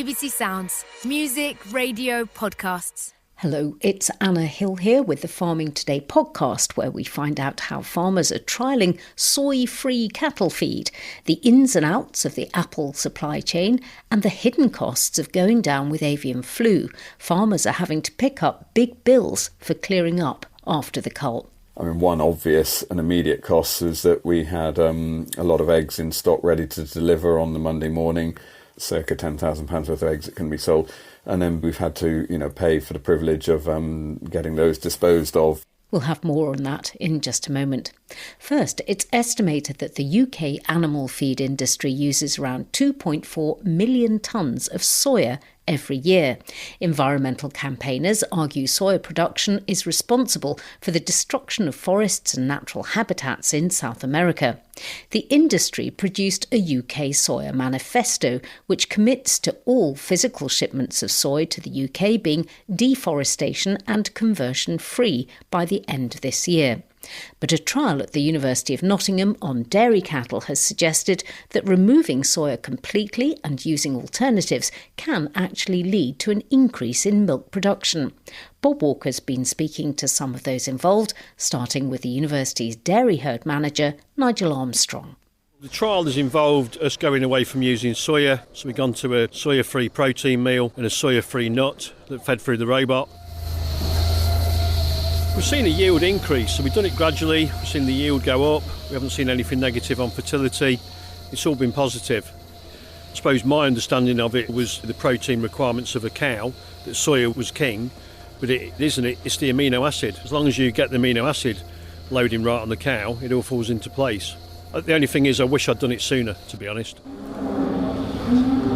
BBC Sounds. Music, radio, podcasts. Hello, it's Anna Hill here with the Farming Today podcast, where we find out how farmers are trialling soy-free cattle feed, the ins and outs of the apple supply chain, and the hidden costs of going down with avian flu. Farmers are having to pick up big bills for clearing up after the cull. I mean, one obvious and immediate cost is that we had a lot of eggs in stock ready to deliver on the Monday morning, circa £10,000 worth of eggs that can be sold. And then we've had to, pay for the privilege of getting those disposed of. We'll have more on that in just a moment. First, it's estimated that the UK animal feed industry uses around 2.4 million tonnes of soya every year. Environmental campaigners argue soya production is responsible for the destruction of forests and natural habitats in South America. The industry produced a UK soya manifesto, which commits to all physical shipments of soy to the UK being deforestation and conversion free by the end of this year. But a trial at the University of Nottingham on dairy cattle has suggested that removing soya completely and using alternatives can actually lead to an increase in milk production. Bob Walker's been speaking to some of those involved, starting with the university's dairy herd manager, Nigel Armstrong. The trial has involved us going away from using soya, so we've gone to a soya-free protein meal and a soya-free nut that fed through the robot. We've seen a yield increase, so we've done it gradually. We've seen the yield go up. We haven't seen anything negative on fertility. It's all been positive. I suppose my understanding of it was the protein requirements of a cow, that soya was king, but it isn't it. It's the amino acid. As long as you get the amino acid loading right on the cow, it all falls into place. The only thing is I wish I'd done it sooner, to be honest.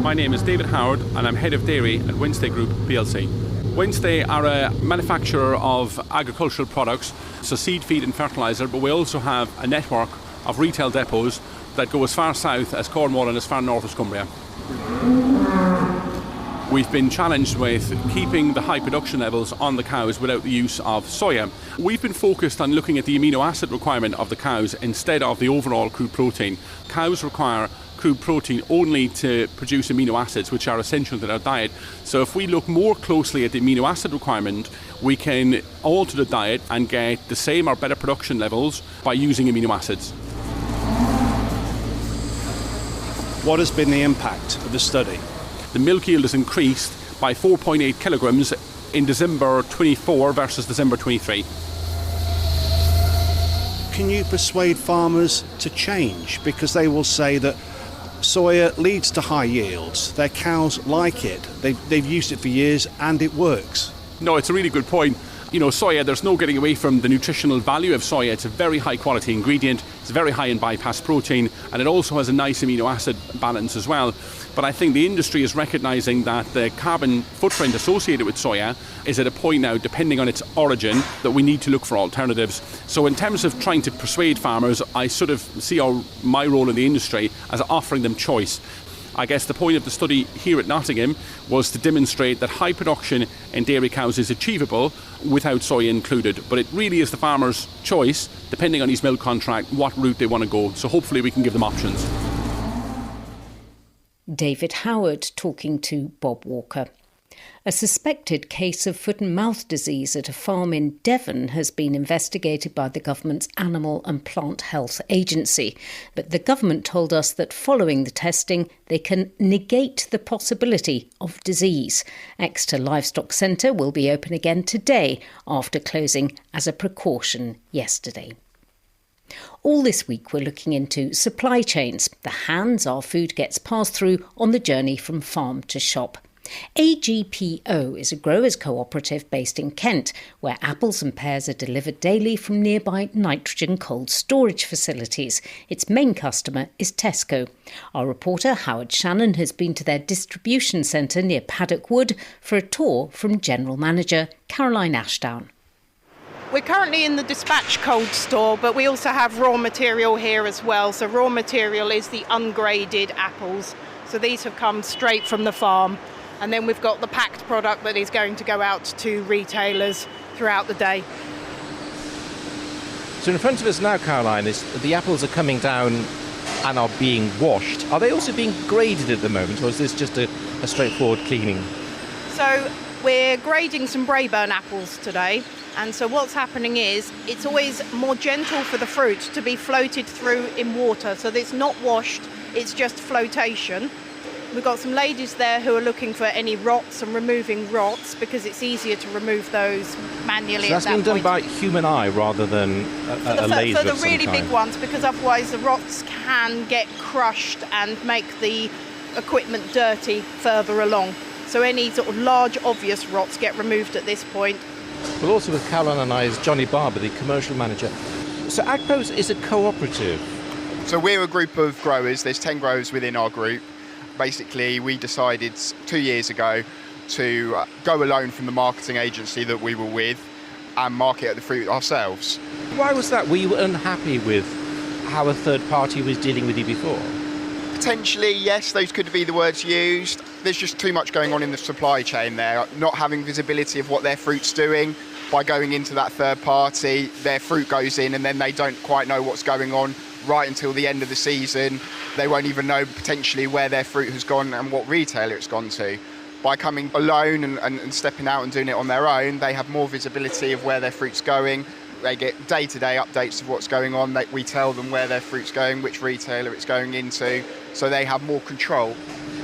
My name is David Howard and I'm Head of Dairy at Wednesday Group plc. Wednesday are a manufacturer of agricultural products, so seed, feed and fertiliser, but we also have a network of retail depots that go as far south as Cornwall and as far north as Cumbria. We've been challenged with keeping the high production levels on the cows without the use of soya. We've been focused on looking at the amino acid requirement of the cows instead of the overall crude protein. Cows require crude protein only to produce amino acids, which are essential to their diet. So if we look more closely at the amino acid requirement, we can alter the diet and get the same or better production levels by using amino acids. What has been the impact of the study? The milk yield has increased by 4.8 kilograms in December 24 versus December 23. Can you persuade farmers to change? Because they will say that soya leads to high yields. Their cows like it. They've used it for years and it works. No, it's a really good point. Soya, there's no getting away from the nutritional value of soya. It's a very high quality ingredient. It's very high in bypass protein, and it also has a nice amino acid balance as well. But I think the industry is recognising that the carbon footprint associated with soya is at a point now, depending on its origin, that we need to look for alternatives. So in terms of trying to persuade farmers, I sort of see my role in the industry as offering them choice. I guess the point of the study here at Nottingham was to demonstrate that high production in dairy cows is achievable without soya included. But it really is the farmer's choice, depending on his milk contract, what route they want to go. So hopefully we can give them options. David Howard talking to Bob Walker. A suspected case of foot and mouth disease at a farm in Devon has been investigated by the government's Animal and Plant Health Agency. But the government told us that following the testing, they can negate the possibility of disease. Exeter Livestock Centre will be open again today after closing as a precaution yesterday. All this week we're looking into supply chains, the hands our food gets passed through on the journey from farm to shop. AGPO is a growers' co-operative based in Kent, where apples and pears are delivered daily from nearby nitrogen cold storage facilities. Its main customer is Tesco. Our reporter Howard Shannon has been to their distribution centre near Paddock Wood for a tour from General Manager Caroline Ashdown. We're currently in the dispatch cold store, but we also have raw material here as well. So raw material is the ungraded apples. So these have come straight from the farm. And then we've got the packed product that is going to go out to retailers throughout the day. So in front of us now, Caroline, is the apples are coming down and are being washed. Are they also being graded at the moment, or is this just a straightforward cleaning? So we're grading some Braeburn apples today, and so what's happening is it's always more gentle for the fruit to be floated through in water, so that it's not washed, it's just flotation. We've got some ladies there who are looking for any rots and removing rots, because it's easier to remove those manually. So that's being done by human eye rather than a laser for the of some really kind. big ones, because otherwise the rots can get crushed and make the equipment dirty further along. So any sort of large obvious rots get removed at this point. Well, also with Caroline and I is Johnny Barber, the commercial manager. So AGPO is a cooperative. So we're a group of growers. There's 10 growers within our group. Basically, we decided 2 years ago to go alone from the marketing agency that we were with and market the fruit ourselves. Why was that? Were you unhappy with how a third party was dealing with you before? Potentially, yes, those could be the words used. There's just too much going on in the supply chain there, not having visibility of what their fruit's doing. By going into that third party, their fruit goes in and then they don't quite know what's going on right until the end of the season. They won't even know potentially where their fruit has gone and what retailer it's gone to. By coming alone and stepping out and doing it on their own, they have more visibility of where their fruit's going. They get day-to-day updates of what's going on. We tell them where their fruit's going, which retailer it's going into, so they have more control.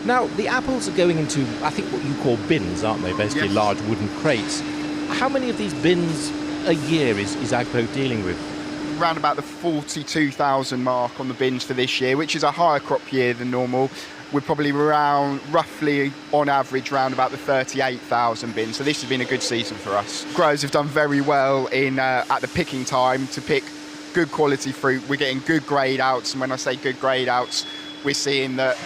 Now, the apples are going into, I think, what you call bins, aren't they? Basically, Yes. Large wooden crates. How many of these bins a year is AGPO dealing with? Around about the 42,000 mark on the bins for this year, which is a higher crop year than normal. We're probably roughly on average around about the 38,000 bins. So this has been a good season for us. Growers have done very well at the picking time to pick good quality fruit. We're getting good grade outs, and when I say good grade outs, we're seeing that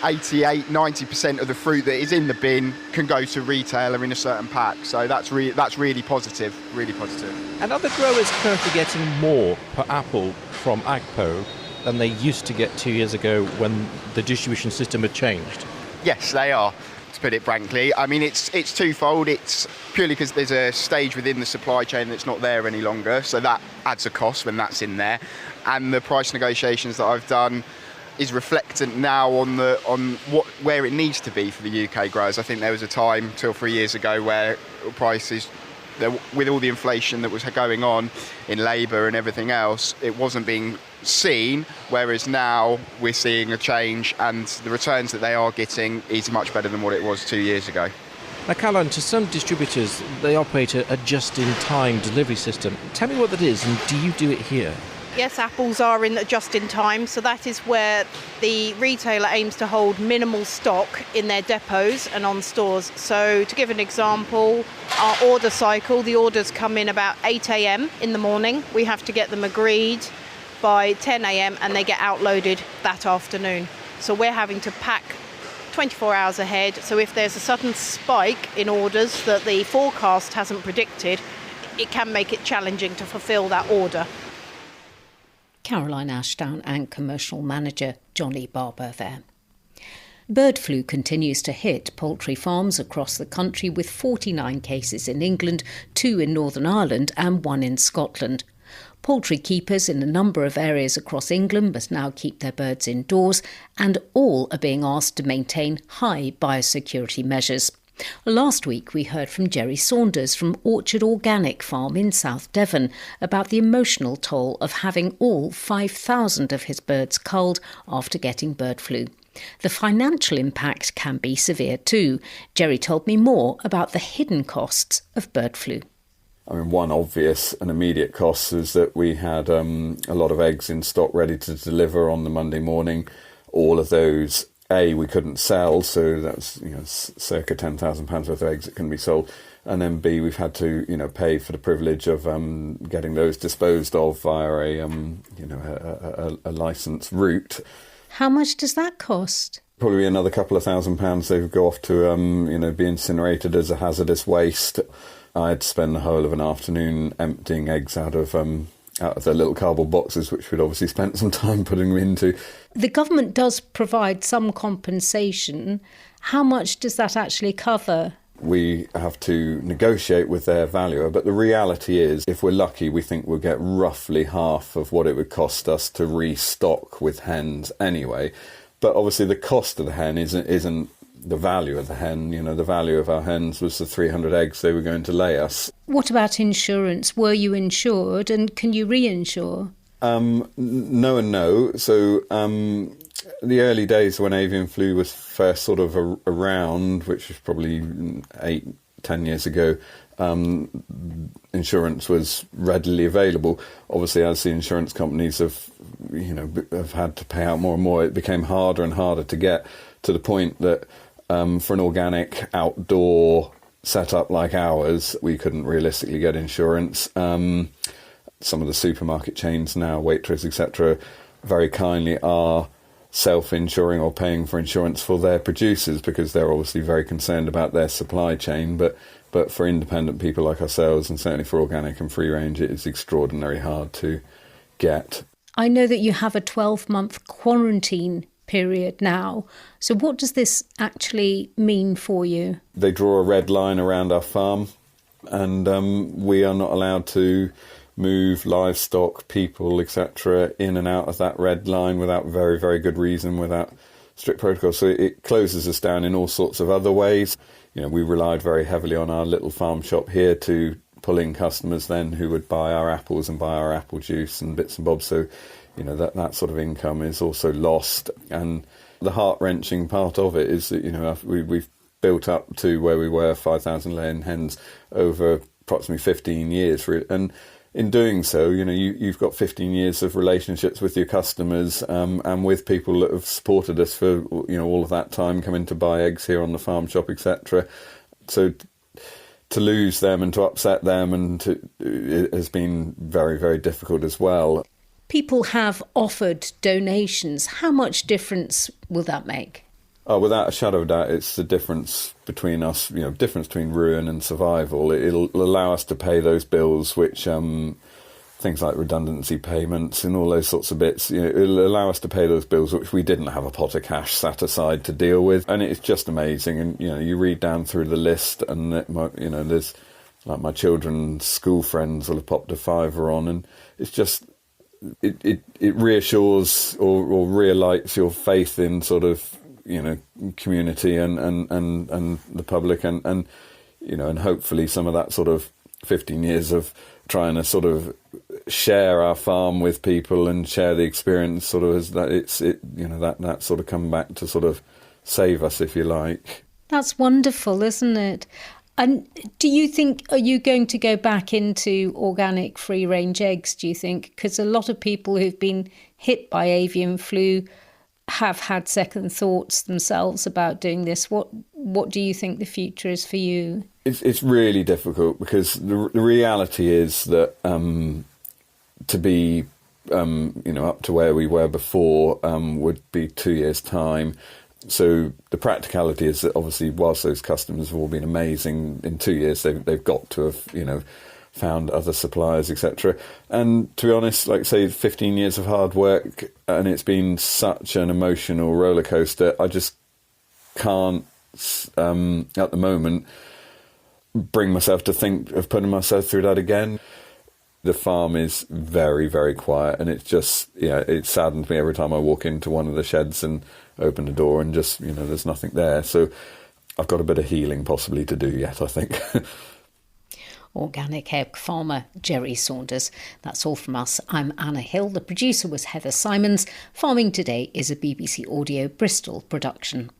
88-90% of the fruit that is in the bin can go to retailer in a certain pack. So that's really positive, really positive. And are the growers currently getting more per apple from AGPO than they used to get 2 years ago when the distribution system had changed? Yes, they are, to put it frankly. I mean, it's twofold. It's purely because there's a stage within the supply chain that's not there any longer, so that adds a cost when that's in there. And the price negotiations that I've done is reflectant now on where it needs to be for the UK growers. I think there was a time 2 or 3 years ago where prices, with all the inflation that was going on in labour and everything else, it wasn't being seen, whereas now we're seeing a change and the returns that they are getting is much better than what it was 2 years ago. Now, Caroline, to some distributors, they operate a just-in-time delivery system. Tell me what that is, and do you do it here? Yes, apples are in just-in-time, so that is where the retailer aims to hold minimal stock in their depots and on stores. So to give an example, our order cycle, the orders come in about 8 a.m. in the morning. We have to get them agreed by 10 a.m. and they get outloaded that afternoon. So we're having to pack 24 hours ahead. So if there's a sudden spike in orders that the forecast hasn't predicted, it can make it challenging to fulfil that order. Caroline Ashdown and commercial manager Johnny Barber there. Bird flu continues to hit poultry farms across the country, with 49 cases in England, 2 in Northern Ireland and 1 in Scotland. Poultry keepers in a number of areas across England must now keep their birds indoors, and all are being asked to maintain high biosecurity measures. Last week we heard from Jerry Saunders from Orchard Organic Farm in South Devon about the emotional toll of having all 5,000 of his birds culled after getting bird flu. The financial impact can be severe too. Jerry told me more about the hidden costs of bird flu. I mean, one obvious and immediate cost is that we had a lot of eggs in stock ready to deliver on the Monday morning. All of those, we couldn't sell, so that's circa £10,000 worth of eggs that can be sold. And then B, we've had to pay for the privilege of getting those disposed of via a licensed route. How much does that cost? Probably another couple of £1,000. They would go off to be incinerated as a hazardous waste. I had to spend the whole of an afternoon emptying eggs out of the little cardboard boxes, which we'd obviously spent some time putting them into. The government does provide some compensation. How much does that actually cover? we have to negotiate with their valuer. But the reality is, if we're lucky, we think we'll get roughly half of what it would cost us to restock with hens anyway. But obviously the cost of the hen isn't the value of the hen. You know, the value of our hens was the 300 eggs they were going to lay us. What about insurance? Were you insured, and can you reinsure? No and no. So the early days when avian flu was first sort of around, which was probably 8-10 years ago, insurance was readily available. Obviously, as the insurance companies have had to pay out more and more, it became harder and harder to get, to the point that for an organic outdoor setup like ours, we couldn't realistically get insurance. Some of the supermarket chains now, Waitrose, etc., very kindly are self-insuring or paying for insurance for their producers, because they're obviously very concerned about their supply chain. But for independent people like ourselves, and certainly for organic and free range, it is extraordinarily hard to get. I know that you have a 12-month quarantine period now. So what does this actually mean for you? They draw a red line around our farm, and we are not allowed to move livestock, people, etc. in and out of that red line without very, very good reason, without strict protocol. So it closes us down in all sorts of other ways. You know, we relied very heavily on our little farm shop here to pull in customers then who would buy our apples and buy our apple juice and bits and bobs. So, you know, that sort of income is also lost. And the heart-wrenching part of it is that, you know, we've built up to where we were, 5,000 laying hens, over approximately 15 years. And in doing so, you know, you've got 15 years of relationships with your customers, and with people that have supported us for, you know, all of that time, coming to buy eggs here on the farm shop, etc. So to lose them and to upset them, it has been very, very difficult as well. People have offered donations. How much difference will that make? Oh, without a shadow of doubt, it's the difference between us, you know, difference between ruin and survival. It'll allow us to pay those bills, which things like redundancy payments and all those sorts of bits, you know, it'll allow us to pay those bills which we didn't have a pot of cash sat aside to deal with. And it's just amazing. And, you know, you read down through the list and, you know, there's, like, my children's school friends will have popped a £5 on, and it's just, it reassures or relights your faith in sort of, you know, community and the public, and you know, and hopefully some of that sort of 15 years of trying to sort of share our farm with people and share the experience sort of as that you know, that sort of come back to sort of save us, if you like. That's wonderful, isn't it? And do you think, are you going to go back into organic free-range eggs, do you think? Because a lot of people who've been hit by avian flu have had second thoughts themselves about doing this. What do you think the future is for you? It's really difficult, because the reality is that to be you know, up to where we were before would be 2 years' time. So the practicality is that obviously, whilst those customers have all been amazing, in 2 years they've got to have, you know, found other suppliers, etc. And to be honest, like, say, 15 years of hard work, and it's been such an emotional roller coaster. I just can't at the moment bring myself to think of putting myself through that again. The farm is very, very quiet, and it's just, yeah, it saddens me every time I walk into one of the sheds and open the door and just, you know, there's nothing there. So I've got a bit of healing possibly to do yet, I think. Organic egg farmer Jerry Saunders. That's all from us. I'm Anna Hill. The producer was Heather Simons. Farming Today is a BBC Audio Bristol production.